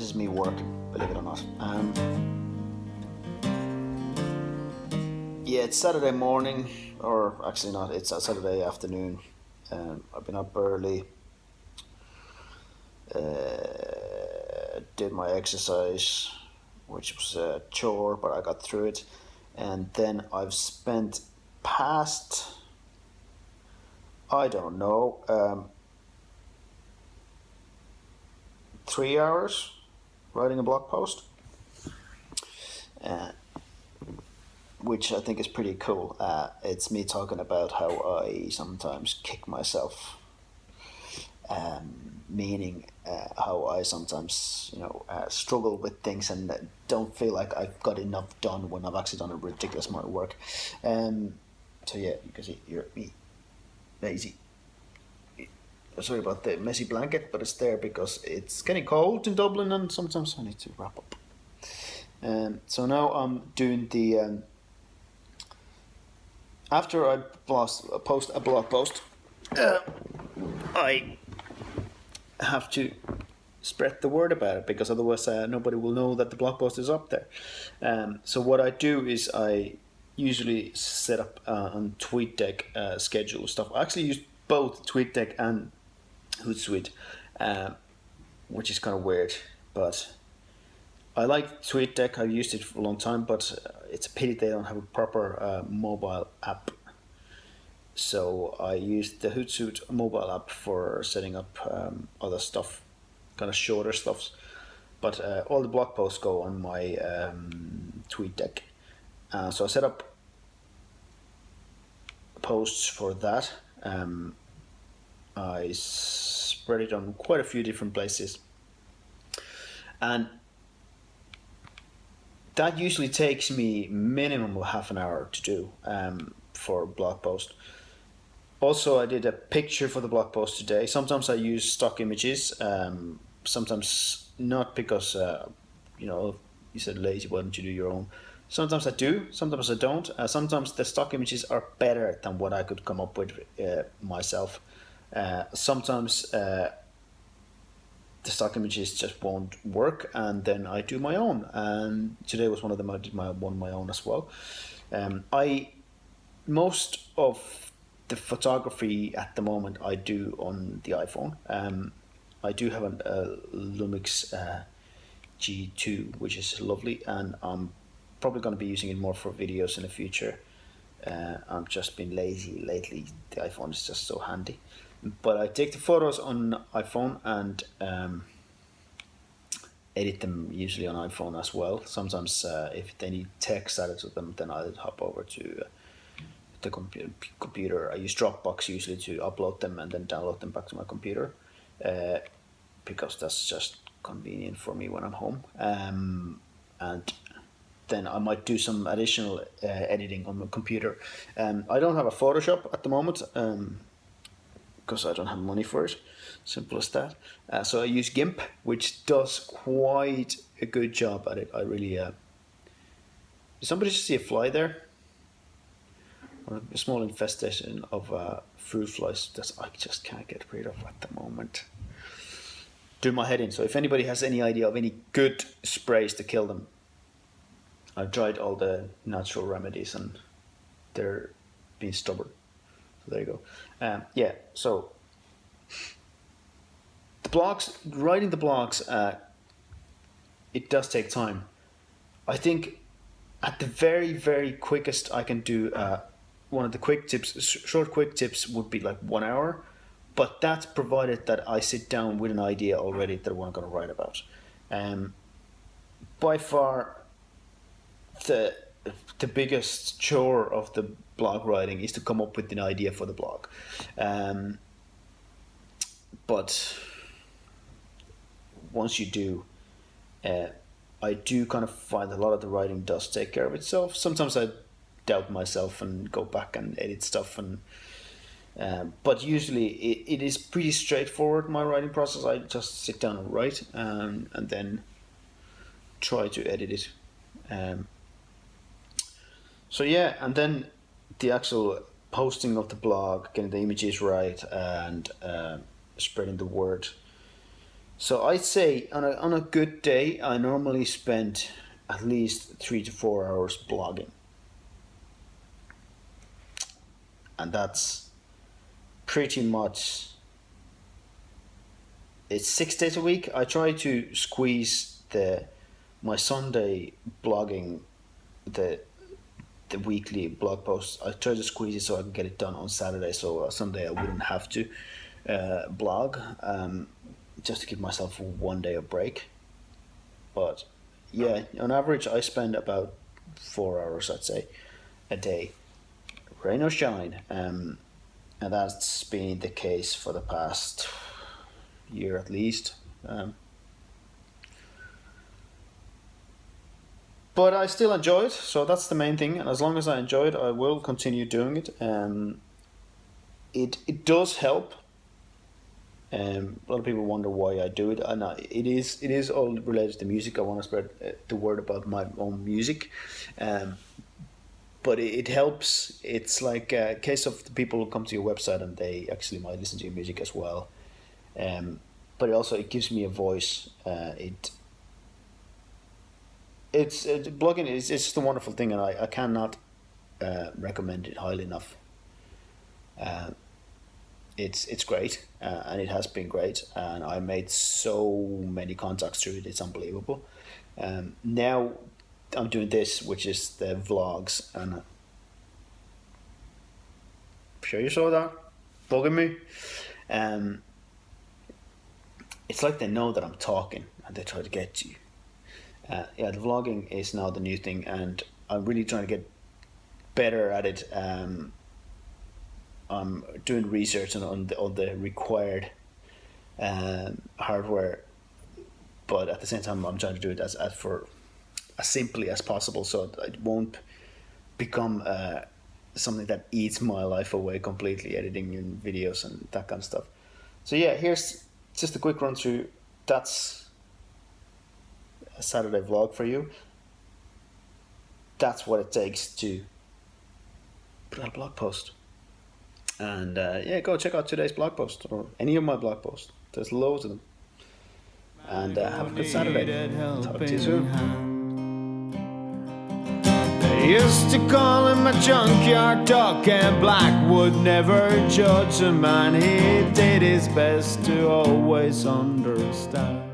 is me working, believe it or not. Yeah, it's Saturday morning, or actually not, it's a Saturday afternoon. I've been up early, did my exercise, which was a chore, but I got through it. And then I've spent past, I don't know, 3 hours writing a blog post, which I think is pretty cool. It's me talking about how I sometimes kick myself, meaning how I sometimes struggle with things and don't feel like I've got enough done when I've actually done a ridiculous amount of work. So yeah, you can see you're me lazy. Sorry about the messy blanket, but it's there because it's getting cold in Dublin and sometimes I need to wrap up. So now I'm doing the after I post a blog post, I have to spread the word about it because otherwise nobody will know that the blog post is up there. So what I do is I usually set up on TweetDeck schedule stuff. I actually use both TweetDeck and Hootsuite, which is kind of weird, but I like TweetDeck. I've used it for a long time, but it's a pity they don't have a proper mobile app. So I used the Hootsuite mobile app for setting up other stuff, kind of shorter stuff. But all the blog posts go on my TweetDeck. So I set up posts for that. I spread it on quite a few different places. And that usually takes me minimum of half an hour to do for a blog post. Also, I did a picture for the blog post today. Sometimes I use stock images, sometimes not because, you said lazy, why don't you do your own? Sometimes I do, sometimes I don't. Sometimes the stock images are better than what I could come up with myself. Sometimes the stock images just won't work, and then I do my own. And today was one of them. I did one of my own as well. Most of the photography at the moment I do on the iPhone. I do have a Lumix G2, which is lovely, and I'm probably going to be using it more for videos in the future. I've just been lazy lately. The iPhone is just so handy. But I take the photos on iPhone and edit them usually on iPhone as well. Sometimes if they need text added to them, then I'll hop over to the computer. I use Dropbox usually to upload them and then download them back to my computer, because that's just convenient for me when I'm home. And then I might do some additional editing on my computer. I don't have a Photoshop at the moment because I don't have money for it. Simple as that. So I use GIMP, which does quite a good job at it. I really. Did somebody just see a fly there? Or a small infestation of fruit flies that I just can't get rid of at the moment. Do my head in. So if anybody has any idea of any good sprays to kill them, I've tried all the natural remedies and they're being stubborn. So there you go. So the blogs, writing the blogs, it does take time. I think at the very, very quickest I can do one of the quick tips, short quick tips would be like 1 hour, but that's provided that I sit down with an idea already that I'm going to write about. By far, the biggest chore of the blog writing is to come up with an idea for the blog. But once you do, I do kind of find a lot of the writing does take care of itself. Sometimes I doubt myself and go back and edit stuff, and but usually it is pretty straightforward, my writing process. I just sit down and write, and then try to edit it. So yeah, and then the actual posting of the blog, getting the images right, and spreading the word. So I'd say on a good day, I normally spend at least 3 to 4 hours blogging, and that's pretty much it's 6 days a week. I try to squeeze my Sunday blogging, the the weekly blog posts. I try to squeeze it so I can get it done on Saturday. So Sunday I wouldn't have to blog, just to give myself 1 day of break. But yeah, on average I spend about 4 hours, I'd say, a day, rain or shine. And that's been the case for the past year at least. But I still enjoy it, so that's the main thing. And as long as I enjoy it, I will continue doing it. It does help. A lot of people wonder why I do it, and it is all related to music. I want to spread the word about my own music, but it helps. It's like a case of the people who come to your website and they actually might listen to your music as well. But it gives me a voice. Blogging is it's just a wonderful thing, and I cannot recommend it highly enough. It's great, and it has been great, and I made so many contacts through it. It's unbelievable. Now I'm doing this, which is the vlogs, and I'm sure you saw that bugging me. It's like they know that I'm talking and they try to get to you. Yeah, the vlogging is now the new thing, and I'm really trying to get better at it. I'm doing research on the required hardware, but at the same time, I'm trying to do it as simply as possible, so it won't become something that eats my life away completely, editing videos and that kind of stuff. So yeah, here's just a quick run through. That's a Saturday vlog for you. That's what it takes to put out a blog post. And yeah, go check out today's blog post or any of my blog posts. There's loads of them. And have a good Saturday. Talk to you soon. They used to call him a junkyard dog, and Black would never judge a man. He did his best to always understand.